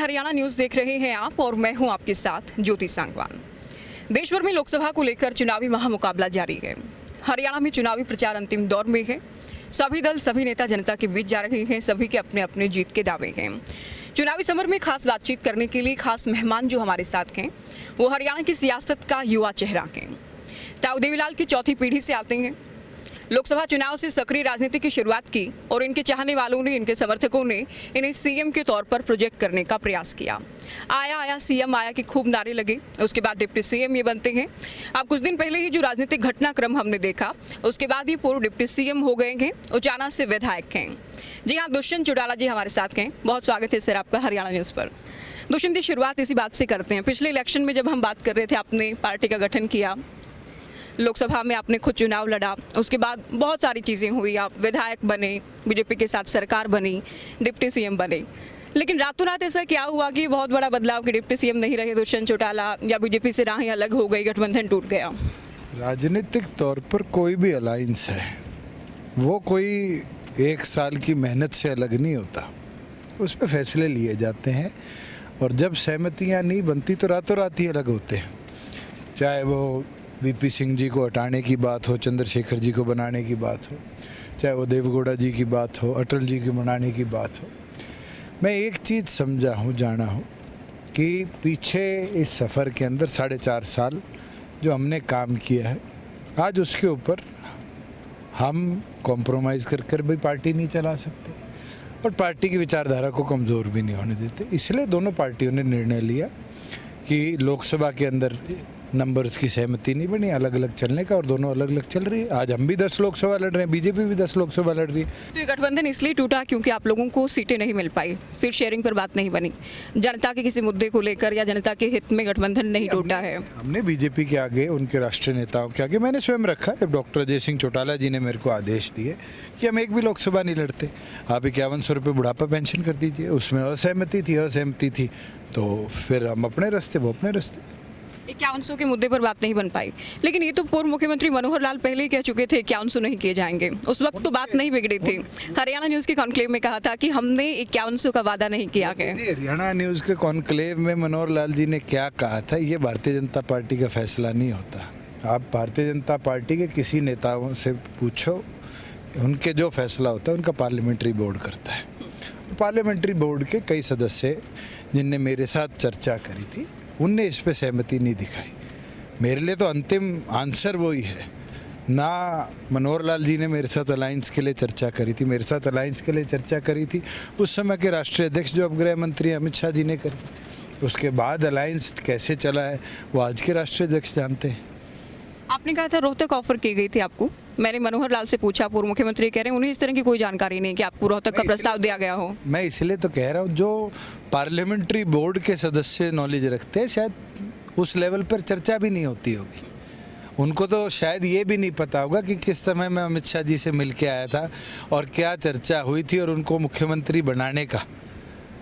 Haryana news देख रहे हैं आप और मैं हूं आपके साथ ज्योति सांगवान। देश भर में लोकसभा को लेकर चुनावी महामुकाबला जारी है। हरियाणा में चुनावी प्रचार अंतिम दौर में है। सभी दल सभी नेता जनता के बीच जा रहे हैं। सभी के अपने अपने जीत के दावे हैं। चुनावी समर में खास बातचीत करने के लिए खास मेहमान जो हमारे साथ हैं वो हरियाणा की सियासत का युवा चेहरा हैं। ताऊ देवीलाल की चौथी पीढ़ी से आते हैं। लोकसभा चुनाव से सक्रिय राजनीति की शुरुआत की और इनके चाहने वालों ने, इनके समर्थकों ने इन्हें सीएम के तौर पर प्रोजेक्ट करने का प्रयास किया। आया सीएम आया कि खूब नारे लगे। उसके बाद डिप्टी सीएम ये बनते हैं। अब कुछ दिन पहले ही जो राजनीतिक घटनाक्रम हमने देखा उसके बाद ये पूर्व डिप्टी सीएम हो गए हैं, उचाना से विधायक हैं। जी हाँ, दुष्यंत चौटाला जी हमारे साथ हैं। बहुत स्वागत है सर आपका हरियाणा न्यूज़ पर। दुष्यंत जी, शुरुआत इसी बात से करते हैं। पिछले इलेक्शन में जब हम बात कर रहे थे, आपने पार्टी का गठन किया, लोकसभा में आपने खुद चुनाव लड़ा, उसके बाद बहुत सारी चीज़ें हुई। आप विधायक बने, बीजेपी के साथ सरकार बनी, डिप्टी सीएम बने, लेकिन रातों रात ऐसा क्या हुआ कि बहुत बड़ा बदलाव कि डिप्टी सीएम नहीं रहे दुष्यंत चौटाला, या बीजेपी से राहें अलग हो गई, गठबंधन टूट गया? राजनीतिक तौर पर कोई भी अलायंस है वो कोई एक साल की मेहनत से अलग नहीं होता। उस पर फैसले लिए जाते हैं और जब सहमतियाँ नहीं बनती तो रातों रात ही अलग होते हैं। चाहे वो वीपी सिंह जी को हटाने की बात हो, चंद्रशेखर जी को बनाने की बात हो, चाहे वो देवगौड़ा जी की बात हो, अटल जी की बनाने की बात हो। मैं एक चीज़ समझा हूँ, जाना हूँ कि पीछे इस सफ़र के अंदर 4.5 साल जो हमने काम किया है, आज उसके ऊपर हम कॉम्प्रोमाइज़ कर भी पार्टी नहीं चला सकते और पार्टी की विचारधारा को कमज़ोर भी नहीं होने देते। इसलिए दोनों पार्टियों ने निर्णय लिया कि लोकसभा के अंदर नंबर्स की सहमति नहीं बनी अलग अलग चलने का, और दोनों अलग अलग चल रही है। आज हम भी 10 लोकसभा लड़ रहे हैं, बीजेपी भी 10 लोकसभा लड़ रही है। तो ये गठबंधन इसलिए टूटा क्योंकि आप लोगों को सीटें नहीं मिल पाई, सीट शेयरिंग पर बात नहीं बनी, जनता के किसी मुद्दे को लेकर या जनता के हित में गठबंधन नहीं टूटा है? हमने बीजेपी के आगे, उनके राष्ट्रीय नेताओं के आगे मैंने स्वयं रखा। जब डॉक्टर अजय सिंह चौटाला जी ने मेरे को आदेश दिए कि हम एक भी लोकसभा नहीं लड़ते, आप 5100 रुपये बुढ़ापा पेंशन कर दीजिए, उसमें असहमति थी, तो फिर हम अपने रास्ते, वो अपने रास्ते। 5100 के मुद्दे पर बात नहीं बन पाई, लेकिन ये तो पूर्व मुख्यमंत्री मनोहर लाल पहले ही कह चुके थे 5100 नहीं किए जाएंगे। उस वक्त तो बात नहीं बिगड़ी थी। हरियाणा न्यूज़ के कॉन्क्लेव में कहा था कि हमने 5100 का वादा नहीं किया है। हरियाणा न्यूज़ के कॉन्क्लेव में मनोहर लाल जी ने क्या कहा था, ये भारतीय जनता पार्टी का फैसला नहीं होता। आप भारतीय जनता पार्टी के किसी नेताओं से पूछो, उनके जो फैसला होता है उनका पार्लियामेंट्री बोर्ड करता है। पार्लियामेंट्री बोर्ड के कई सदस्य जिनने मेरे साथ चर्चा करी थी, उनने इस पे सहमति नहीं दिखाई। मेरे लिए तो अंतिम आंसर वही है ना। मनोहर लाल जी ने मेरे साथ अलायंस के लिए चर्चा करी थी, मेरे साथ अलायंस के लिए चर्चा करी थी उस समय के राष्ट्रीय अध्यक्ष जो अब गृह मंत्री अमित शाह जी ने करी। उसके बाद अलायंस कैसे चला है वो आज के राष्ट्रीय अध्यक्ष जानते हैं। आपने कहा था रोहतक ऑफर की गई थी आपको। मैंने मनोहर लाल से पूछा, पूर्व मुख्यमंत्री कह रहे हैं उन्हें इस तरह की कोई जानकारी नहीं कि आपको रोहतक का प्रस्ताव दिया गया हो। मैं इसलिए तो कह रहा हूँ, जो पार्लियामेंट्री बोर्ड के सदस्य नॉलेज रखते हैं शायद उस लेवल पर चर्चा भी नहीं होती होगी। उनको तो शायद ये भी नहीं पता होगा कि किस समय मैं अमित शाह जी से मिल के आया था और क्या चर्चा हुई थी, और उनको मुख्यमंत्री बनाने का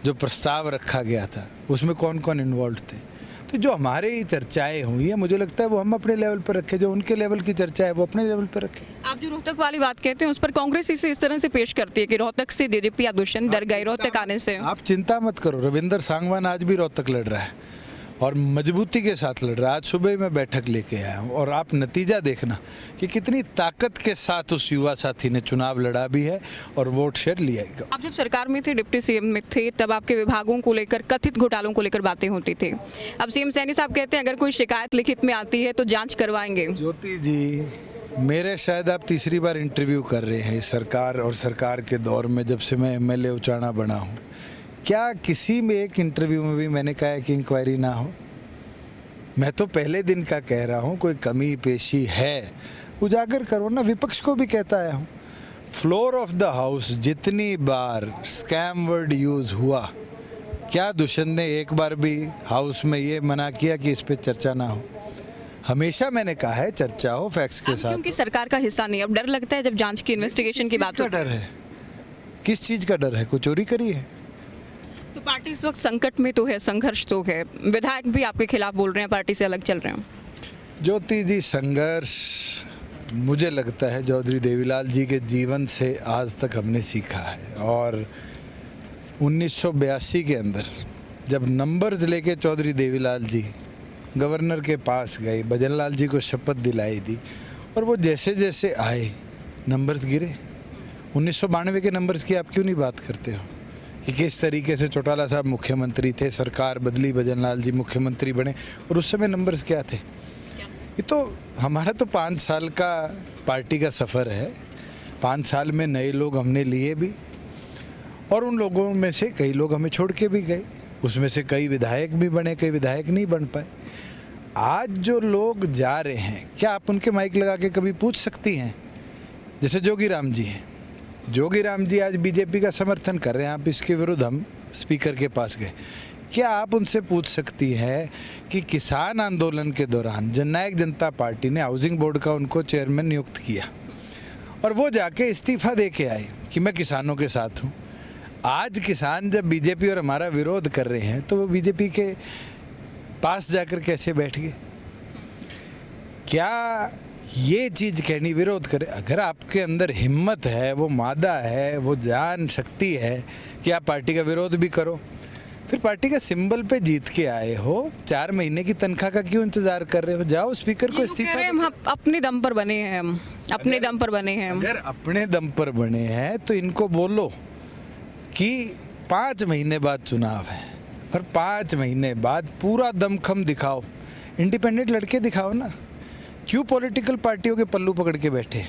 जो प्रस्ताव रखा गया था उसमें कौन कौन इन्वॉल्व थे। तो जो हमारे ही चर्चाएं हुई है, मुझे लगता है वो हम अपने लेवल पर रखें, जो उनके लेवल की चर्चा है वो अपने लेवल पर रखें। आप जो रोहतक वाली बात कहते हैं उस पर कांग्रेस इसे इस तरह से पेश करती है कि रोहतक से जेजेपी या दुष्यंत डर गए रोहतक आने से। आप चिंता मत करो, रविंदर सांगवान आज भी रोहतक लड़ रहा है और मजबूती के साथ लड़ रहा है। आज सुबह ही मैं बैठक लेके आया हूँ और आप नतीजा देखना कि कितनी ताकत के साथ उस युवा साथी ने चुनाव लड़ा भी है और वोट शेयर लिया है। आप जब सरकार में थे, डिप्टी सीएम में थे, तब आपके विभागों को लेकर, कथित घोटालों को लेकर बातें होती थी। अब सीएम सैनी साहब कहते हैं अगर कोई शिकायत लिखित में आती है तो जाँच करवाएंगे। ज्योति जी, मेरे शायद आप तीसरी बार इंटरव्यू कर रहे हैं इस सरकार और सरकार के दौर में, जब से मैं MLA उचाना बना हूँ। क्या किसी में एक इंटरव्यू में भी मैंने कहा है कि इंक्वायरी ना हो? मैं तो पहले दिन का कह रहा हूँ, कोई कमी पेशी है उजागर करो ना। विपक्ष को भी कहता आया हूँ, फ्लोर ऑफ द हाउस जितनी बार स्कैम वर्ड यूज़ हुआ, क्या दुष्यंत ने एक बार भी हाउस में ये मना किया कि इस पर चर्चा ना हो? हमेशा मैंने कहा है चर्चा हो फैक्ट्स के साथ। क्योंकि सरकार का हिस्सा नहीं, अब डर लगता है जब जांच की, इन्वेस्टिगेशन की बात हो। डर है? किस चीज़ का डर है? कोई चोरी करी है? तो पार्टी इस वक्त संकट में तो है, संघर्ष तो है, विधायक भी आपके खिलाफ बोल रहे हैं, पार्टी से अलग चल रहे हैं। ज्योति जी, संघर्ष मुझे लगता है चौधरी देवीलाल जी के जीवन से आज तक हमने सीखा है। और 1982 के अंदर जब नंबर्स लेके चौधरी देवीलाल जी गवर्नर के पास गए, भजनलाल जी को शपथ दिलाई दी, और वो जैसे जैसे आए नंबर्स गिरे। 1992 के नंबर्स की आप क्यों नहीं बात करते हो कि किस तरीके से चौटाला साहब मुख्यमंत्री थे, सरकार बदली, भजनलाल जी मुख्यमंत्री बने, और उस समय नंबर्स क्या थे? ये तो हमारा तो 5 साल का पार्टी का सफ़र है। 5 साल में नए लोग हमने लिए भी, और उन लोगों में से कई लोग हमें छोड़ के भी गए। उसमें से कई विधायक भी बने, कई विधायक नहीं बन पाए। आज जो लोग जा रहे हैं, क्या आप उनके माइक लगा के कभी पूछ सकती हैं? जैसे जोगीराम जी हैं, जोगीराम जी आज बीजेपी का समर्थन कर रहे हैं, आप इसके विरुद्ध हम स्पीकर के पास गए। क्या आप उनसे पूछ सकती है कि किसान आंदोलन के दौरान जननायक जनता पार्टी ने हाउसिंग बोर्ड का उनको चेयरमैन नियुक्त किया, और वो जाके इस्तीफा दे के आए कि मैं किसानों के साथ हूँ। आज किसान जब बीजेपी और हमारा विरोध कर रहे हैं, तो वो बीजेपी के पास जाकर कैसे बैठ गए? क्या ये चीज़ कहनी विरोध करे? अगर आपके अंदर हिम्मत है, वो मादा है, वो जान शक्ति है कि आप पार्टी का विरोध भी करो, फिर पार्टी का सिंबल पे जीत के आए हो, 4 महीने की तनख्वाह का क्यों इंतजार कर रहे हो? जाओ स्पीकर को इस्तीफा। हम अपने दम पर बने हैं, हम अपने दम पर बने हैं। अगर अपने दम पर बने हैं तो इनको बोलो कि 5 महीने बाद चुनाव है, और 5 महीने बाद पूरा दमखम दिखाओ, इंडिपेंडेंट लड़के दिखाओ ना। क्यों पॉलिटिकल पार्टियों के पल्लू पकड़ के बैठे?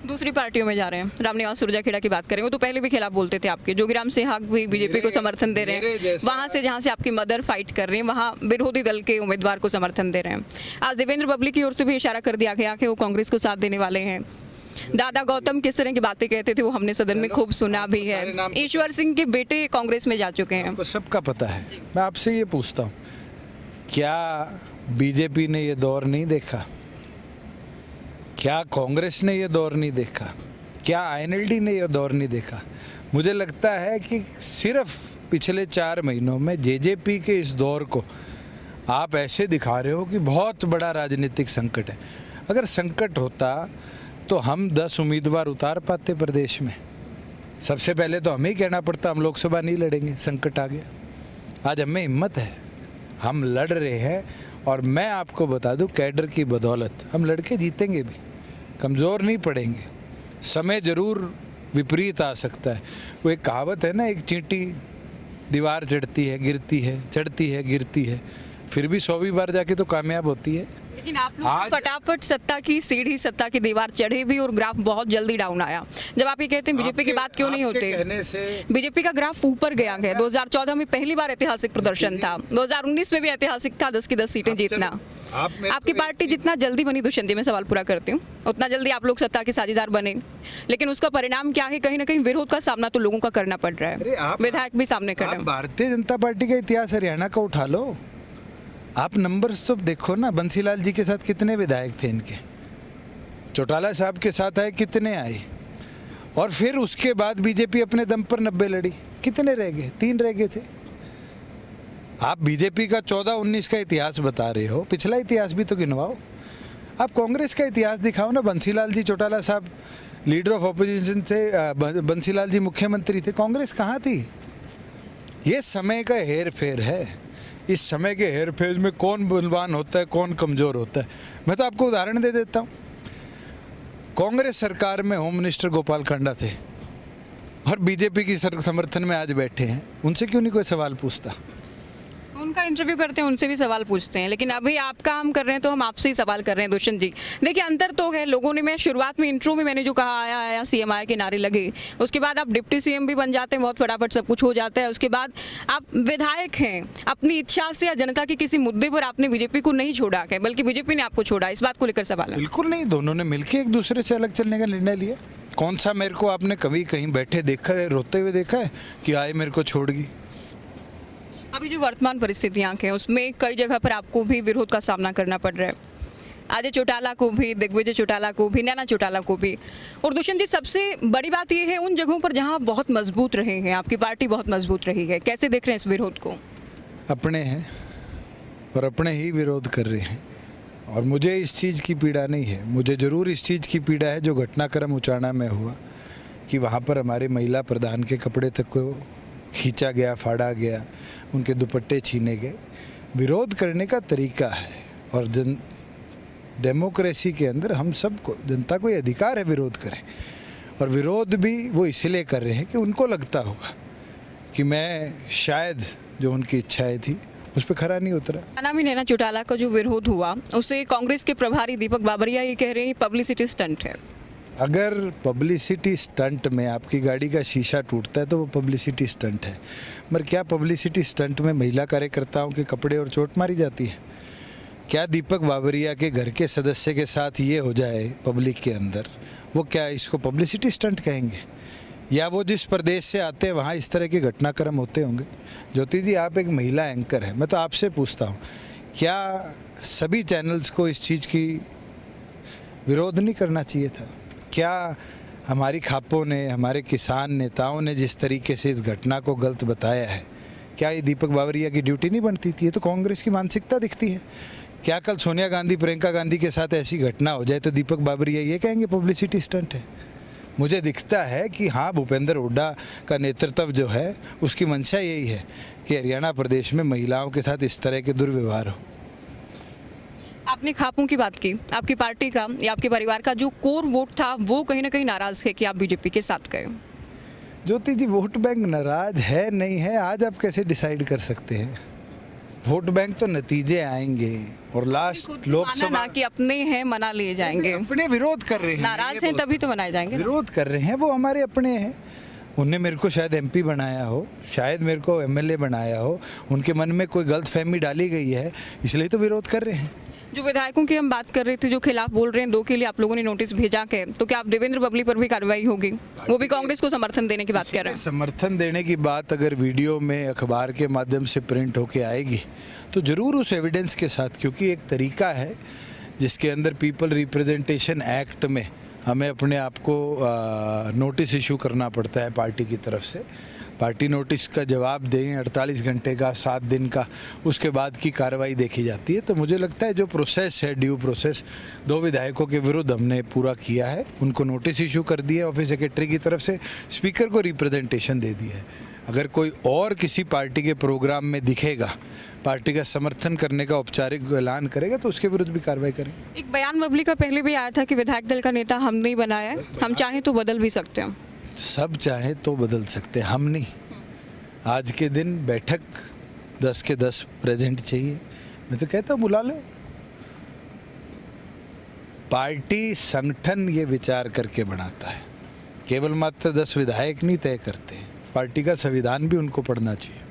दूसरी पार्टियों में जा रहे हैं। रामनिवास सुरजाखेड़ा की बात करें, वो तो पहले भी खिलाफ बोलते थे आपके। जोगीराम सिंह भी बीजेपी को समर्थन दे रहे हैं। वहाँ से जहाँ से आपकी मदर फाइट कर रही हैं, वहाँ विरोधी दल के उम्मीदवार को समर्थन दे रहे हैं। आज देवेंद्र बबली की ओर से भी इशारा कर दिया गया कि वो कांग्रेस को साथ देने वाले हैं। दादा गौतम किस तरह की बातें कहते थे वो हमने सदन में खूब सुना भी है। ईश्वर सिंह के बेटे कांग्रेस में जा चुके हैं। आपको सबका पता है। मैं आपसे ये पूछता हूँ, क्या बीजेपी ने ये दौर नहीं देखा? क्या कांग्रेस ने ये दौर नहीं देखा? क्या आईएनएलडी ने ये दौर नहीं देखा? मुझे लगता है कि सिर्फ पिछले 4 महीनों में जेजेपी के इस दौर को आप ऐसे दिखा रहे हो कि बहुत बड़ा राजनीतिक संकट है। अगर संकट होता तो हम 10 उम्मीदवार उतार पाते प्रदेश में। सबसे पहले तो हमें ही कहना पड़ता हम लोकसभा नहीं लड़ेंगे, संकट आ गया। आज हमें हिम्मत है, हम लड़ रहे हैं, और मैं आपको बता दूं कैडर की बदौलत हम लड़के जीतेंगे भी, कमज़ोर नहीं पड़ेंगे। समय ज़रूर विपरीत आ सकता है। वो एक कहावत है ना, एक चींटी दीवार चढ़ती है, गिरती है, चढ़ती है, गिरती है, फिर भी 100वीं बार जाके तो कामयाब होती है। लेकिन आप लोग फटाफट सत्ता की सीढ़ी, सत्ता की दीवार चढ़े भी, और ग्राफ बहुत जल्दी डाउन आया। जब आप ये कहते हैं बीजेपी की बात क्यों नहीं होते? बीजेपी का ग्राफ ऊपर गया है। 2014 में पहली बार ऐतिहासिक प्रदर्शन था, 2019 में भी ऐतिहासिक था, 10 की 10 सीटें जीतना। आपकी पार्टी जितना जल्दी बनी, दुष्यंत जी मैं सवाल पूरा करती हूँ, उतना जल्दी आप लोग सत्ता के साझेदार बने, लेकिन उसका परिणाम क्या है? कहीं ना कहीं विरोध का सामना तो लोगों का करना पड़ रहा है, विधायक भी सामने कर रहे हैं। भारतीय जनता पार्टी का इतिहास हरियाणा का उठा लो, आप नंबर्स तो देखो ना। बंसीलाल जी के साथ कितने विधायक थे इनके? चौटाला साहब के साथ आए, कितने आए? और फिर उसके बाद बीजेपी अपने दम पर 90 लड़ी, कितने रह गए? 3 रह गए थे। आप बीजेपी का 14-19 का इतिहास बता रहे हो, पिछला इतिहास भी तो गिनवाओ। आप कांग्रेस का इतिहास दिखाओ ना। बंसीलाल जी चौटाला साहब लीडर ऑफ अपोजिशन थे, बंसीलाल जी मुख्यमंत्री थे, कांग्रेस कहाँ थी? ये समय का हेर फेर है। इस समय के हेर फेर में कौन बलवान होता है, कौन कमज़ोर होता है, मैं तो आपको उदाहरण दे देता हूँ। कांग्रेस सरकार में होम मिनिस्टर गोपाल कांडा थे, और बीजेपी की समर्थन में आज बैठे हैं। उनसे क्यों नहीं कोई सवाल पूछता? उनका इंटरव्यू करते हैं, उनसे भी सवाल पूछते हैं, लेकिन अभी आप काम कर रहे हैं तो हम आपसे ही सवाल कर रहे हैं। दुष्यंत जी देखिए, अंतर तो है। लोगों ने, मैं शुरुआत में इंट्रो में मैंने जो कहा, आया आया सीएम आया के नारे लगे, उसके बाद आप डिप्टी सीएम भी बन जाते हैं, बहुत फटाफट सब कुछ हो जाता है। उसके बाद आप विधायक हैं, अपनी इच्छा से या जनता के किसी मुद्दे पर आपने बीजेपी को नहीं छोड़ा है, बल्कि बीजेपी ने आपको छोड़ा। इस बात को लेकर सवाल है। बिल्कुल नहीं, दोनों ने मिलकर एक दूसरे से अलग चलने का निर्णय लिया। कौन सा मेरे को आपने कभी कहीं बैठे देखा है, रोते हुए देखा है कि आए मेरे को छोड़ गई? अभी जो वर्तमान परिस्थितियां हैं उसमें कई जगह पर आपको भी विरोध का सामना करना पड़ रहा है। अजय चौटाला को भी, दिग्विजय चौटाला को भी, नैना चौटाला को भी। और दुष्यंत जी, सबसे बड़ी बात यह है, उन जगहों पर जहां आप बहुत मजबूत रहे हैं, आपकी पार्टी बहुत मजबूत रही है, कैसे देख रहे हैं इस विरोध को? अपने हैं और अपने ही विरोध कर रहे हैं, और मुझे इस चीज़ की पीड़ा नहीं है। मुझे ज़रूर इस चीज़ की पीड़ा है जो घटनाक्रम उचाना में हुआ, कि वहाँ पर हमारे महिला प्रधान के कपड़े तक को खींचा गया, फाड़ा गया, उनके दुपट्टे छीने गए। विरोध करने का तरीका है और डेमोक्रेसी के अंदर हम सबको, जनता को ये अधिकार है विरोध करें, और विरोध भी वो इसलिए कर रहे हैं कि उनको लगता होगा कि मैं शायद जो उनकी इच्छाएं थी उस पर खरा नहीं उतरा। अनामी नैना चौटाला का जो विरोध हुआ उसे कांग्रेस के प्रभारी दीपक बाबरिया ये कह रहे हैं पब्लिसिटी स्टंट है। अगर पब्लिसिटी स्टंट में आपकी गाड़ी का शीशा टूटता है तो वो पब्लिसिटी स्टंट है, मगर क्या पब्लिसिटी स्टंट में महिला कार्यकर्ताओं के कपड़े और चोट मारी जाती है? क्या दीपक बाबरिया के घर के सदस्य के साथ ये हो जाए पब्लिक के अंदर, वो क्या इसको पब्लिसिटी स्टंट कहेंगे? या वो जिस प्रदेश से आते हैं वहाँ इस तरह के घटनाक्रम होते होंगे? ज्योति जी, आप एक महिला एंकर हैं, मैं तो आपसे पूछता हूँ, क्या सभी चैनल्स को इस चीज़ की विरोध नहीं करना चाहिए था? क्या हमारी खापों ने, हमारे किसान नेताओं ने जिस तरीके से इस घटना को गलत बताया है, क्या ये दीपक बाबरिया की ड्यूटी नहीं बनती थी? ये तो कांग्रेस की मानसिकता दिखती है। क्या कल सोनिया गांधी, प्रियंका गांधी के साथ ऐसी घटना हो जाए तो दीपक बाबरिया ये कहेंगे पब्लिसिटी स्टंट है? मुझे दिखता है कि हाँ, भूपेंद्र हुड्डा का नेतृत्व जो है उसकी मंशा यही है कि हरियाणा प्रदेश में महिलाओं के साथ इस तरह के दुर्व्यवहार हो। आपने खापों की बात की, आपकी पार्टी का या आपके परिवार का जो कोर वोट था वो कहीं ना कहीं नाराज है कि आप बीजेपी के साथ गए। ज्योति जी, वोट बैंक नाराज है नहीं है आज आप कैसे डिसाइड कर सकते हैं? वोट बैंक तो नतीजे आएंगे और लास्ट लोकसभा कि अपने हैं मना लिए जाएंगे। अपने विरोध कर रहे हैं, नाराज हैं तभी तो मनाए जाएंगे। विरोध कर रहे हैं, वो हमारे अपने हैं। उनने मेरे को शायद एमपी बनाया हो, शायद मेरे को एमएलए बनाया हो, उनके मन में कोई गलतफहमी डाली गई है, इसलिए तो विरोध कर रहे हैं। जो विधायकों की हम बात कर रहे थे जो खिलाफ बोल रहे हैं, 2 के लिए आप लोगों ने नोटिस भेजा के, तो क्या आप देवेंद्र बबली पर भी कार्रवाई होगी? वो भी कांग्रेस को समर्थन देने की बात कर रहे हैं। समर्थन देने की बात अगर वीडियो में, अखबार के माध्यम से प्रिंट होके आएगी तो ज़रूर उस एविडेंस के साथ, क्योंकि एक तरीका है जिसके अंदर पीपल रिप्रेजेंटेशन एक्ट में हमें अपने आप को नोटिस इशू करना पड़ता है पार्टी की तरफ से। पार्टी नोटिस का जवाब दें 48 घंटे का, 7 दिन का, उसके बाद की कार्रवाई देखी जाती है। तो मुझे लगता है जो प्रोसेस है, ड्यू प्रोसेस, 2 विधायकों के विरुद्ध हमने पूरा किया है, उनको नोटिस इशू कर दिया ऑफिस सेक्रेटरी की तरफ से, स्पीकर को रिप्रेजेंटेशन दे दिया है। अगर कोई और किसी पार्टी के प्रोग्राम में दिखेगा, पार्टी का समर्थन करने का औपचारिक ऐलान करेगा तो उसके विरुद्ध भी कार्रवाई करेंगे। एक बयान बबली का पहले भी आया था कि विधायक दल का नेता हम नहीं बनाया है, हम चाहें तो बदल भी सकते हैं। सब चाहे तो बदल सकते हैं, हम नहीं। आज के दिन बैठक 10 के 10 प्रेजेंट चाहिए। मैं तो कहता हूँ बुला लो। पार्टी संगठन ये विचार करके बनाता है, केवल मात्र 10 विधायक नहीं तय करते। पार्टी का संविधान भी उनको पढ़ना चाहिए।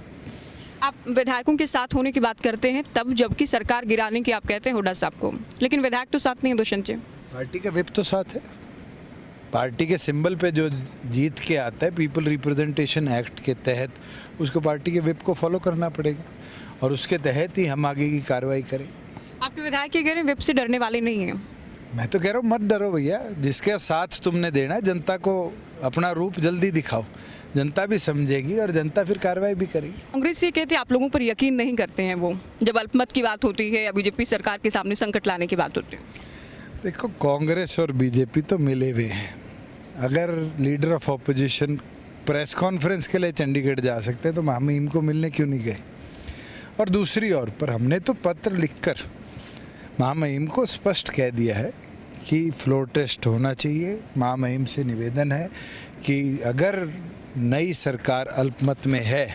आप विधायकों के साथ होने की बात करते हैं तब जबकि सरकार गिराने की आप कहते हैं हुड्डा साहब को, लेकिन विधायक तो साथ नहीं है दुष्यंत जी। पार्टी का विप तो साथ है। पार्टी के सिंबल पे जो जीत के आता है पीपल रिप्रेजेंटेशन एक्ट के तहत, उसको पार्टी के विप को फॉलो करना पड़ेगा और उसके तहत ही हम आगे की कार्रवाई करें। आपके विधायक ये कह रहे हैं विप से डरने वाले नहीं हैं। मैं तो कह रहा हूँ मत डरो भैया, जिसके साथ तुमने देना है जनता को अपना रूप जल्दी दिखाओ, जनता भी समझेगी और जनता फिर कार्रवाई भी करेगी। कांग्रेस ये कहती है आप लोगों पर यकीन नहीं करते हैं वो, जब अल्पमत की बात होती है या बीजेपी सरकार के सामने संकट लाने की बात होती है। देखो, कांग्रेस और बीजेपी तो मिले हुए हैं। अगर leader of opposition press conference के लिए चंडीगढ़ जा सकते हैं तो हम इनको मिलने क्यों नहीं गए? और दूसरी ओर पर हमने तो पत्र लिखकर महामहिम को स्पष्ट कह दिया है कि फ्लोर टेस्ट होना चाहिए। महामहिम से निवेदन है कि अगर नई सरकार अल्पमत में है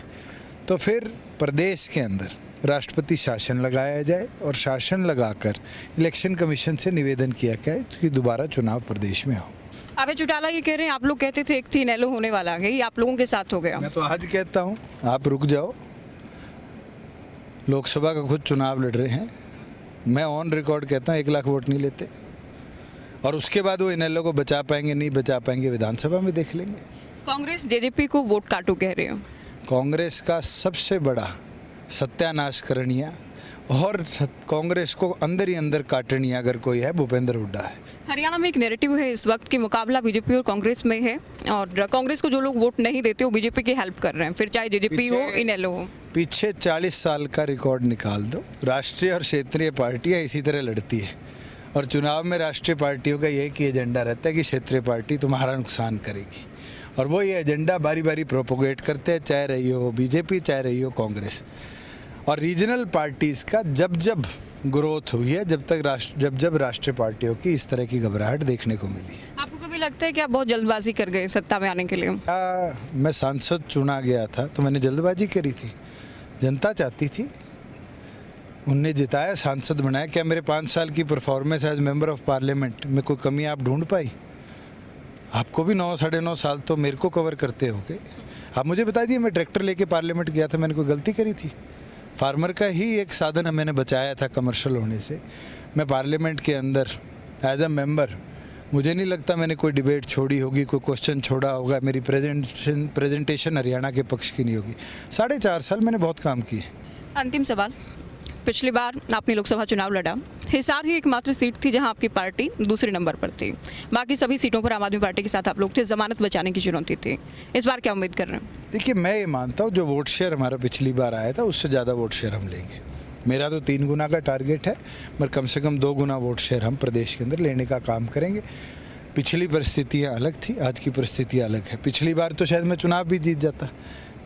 तो फिर प्रदेश के अंदर राष्ट्रपति शासन लगाया जाए और शासन लगाकर इलेक्शन कमीशन से निवेदन किया जाए कि दोबारा चुनाव प्रदेश में हो। अभय चौटाला ये कह रहे हैं आप लोग कहते थे एक थी इनेलो होने वाला है, ये आप लोगों के साथ हो गया। मैं तो आज कहता हूँ आप रुक जाओ, लोकसभा का खुद चुनाव लड़ रहे हैं। मैं ऑन रिकॉर्ड कहता हूँ 1 लाख वोट नहीं लेते, और उसके बाद वो इनेलो को बचा पाएंगे नहीं बचा पाएंगे विधानसभा में देख लेंगे। कांग्रेस जेजेपी को वोट काटो कह रहे हो। कांग्रेस का सबसे बड़ा सत्यानाश करनिया और कांग्रेस को अंदर ही अंदर काटनिया अगर कोई है, भूपेंद्र हुड्डा है। हरियाणा में एक नैरेटिव है इस वक्त की मुकाबला बीजेपी और कांग्रेस में है, और कांग्रेस को जो लोग वोट नहीं देते वो बीजेपी की हेल्प कर रहे हैं, फिर चाहे जेजेपी हो इनेलो हो। पीछे 40 साल का रिकॉर्ड निकाल दो, राष्ट्रीय और क्षेत्रीय पार्टियां इसी तरह लड़ती है, और चुनाव में राष्ट्रीय पार्टियों का एक ही एजेंडा रहता है कि क्षेत्रीय पार्टी तुम्हारा नुकसान करेगी, और वो ये एजेंडा बारी बारी प्रोपोगेट करते हैं, चाहे रही हो बीजेपी, चाहे रही हो कांग्रेस। और रीजनल पार्टीज़ का जब जब ग्रोथ हुई है, जब राष्ट्रीय पार्टियों की इस तरह की घबराहट देखने को मिली है। आपको कभी लगता है कि आप बहुत जल्दबाजी कर गए सत्ता में आने के लिए? मैं सांसद चुना गया था तो मैंने जल्दबाजी करी थी? जनता चाहती थी, उनने जिताया, सांसद बनाया। क्या मेरे 5 साल की performance as member of parliament में कोई कमी आप ढूंढ पाई? आपको भी 9 साढ़े 9 साल तो मेरे को कवर करते हो गए। आप मुझे बता दिए, मैं ट्रैक्टर लेके पार्लियामेंट गया था, मैंने कोई गलती करी थी? फार्मर का ही एक साधन मैंने बचाया था कमर्शियल होने से। मैं पार्लियामेंट के अंदर एज अ मेंबर, मुझे नहीं लगता मैंने कोई डिबेट छोड़ी होगी, कोई क्वेश्चन छोड़ा होगा, मेरी प्रेजेंटेशन हरियाणा के पक्ष की नहीं होगी। 4.5 साल मैंने बहुत काम किए। अंतिम सवाल, पिछली बार आपने लोकसभा चुनाव लड़ा, हिसार ही एकमात्र सीट थी जहां आपकी पार्टी दूसरे नंबर पर थी, बाकी सभी सीटों पर आम आदमी पार्टी के साथ आप लोग थे, जमानत बचाने की चुनौती थी। इस बार क्या उम्मीद कर रहे हैं? देखिए, मैं ये मानता हूँ जो वोट शेयर हमारा पिछली बार आया था उससे ज़्यादा वोट शेयर हम लेंगे। मेरा तो 3 गुना का टारगेट है, मगर कम से कम 2 गुना वोट शेयर हम प्रदेश के अंदर लेने का काम करेंगे। पिछली परिस्थितियाँ अलग थी, आज की परिस्थितियाँ अलग है। पिछली बार तो शायद मैं चुनाव भी जीत जाता,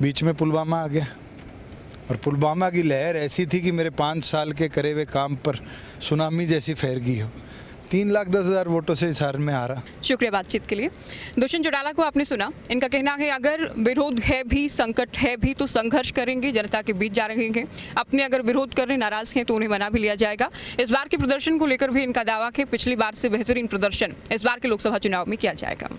बीच में पुलवामा आ गया, और पुलवामा की लहर ऐसी थी कि मेरे 5 साल के करे हुए काम पर सुनामी जैसी फैल गई हो। 3,10,000 वोटों से हिसार में आ रहा। शुक्रिया बातचीत के लिए। दुष्यंत चौटाला को आपने सुना, इनका कहना है अगर विरोध है भी, संकट है भी, तो संघर्ष करेंगे, जनता के बीच जा रहे हैं। अपने अगर विरोध कर रहे, नाराज हैं तो उन्हें मना भी लिया जाएगा। इस बार के प्रदर्शन को लेकर भी इनका दावा है पिछली बार से बेहतरीन प्रदर्शन इस बार के लोकसभा चुनाव में किया जाएगा।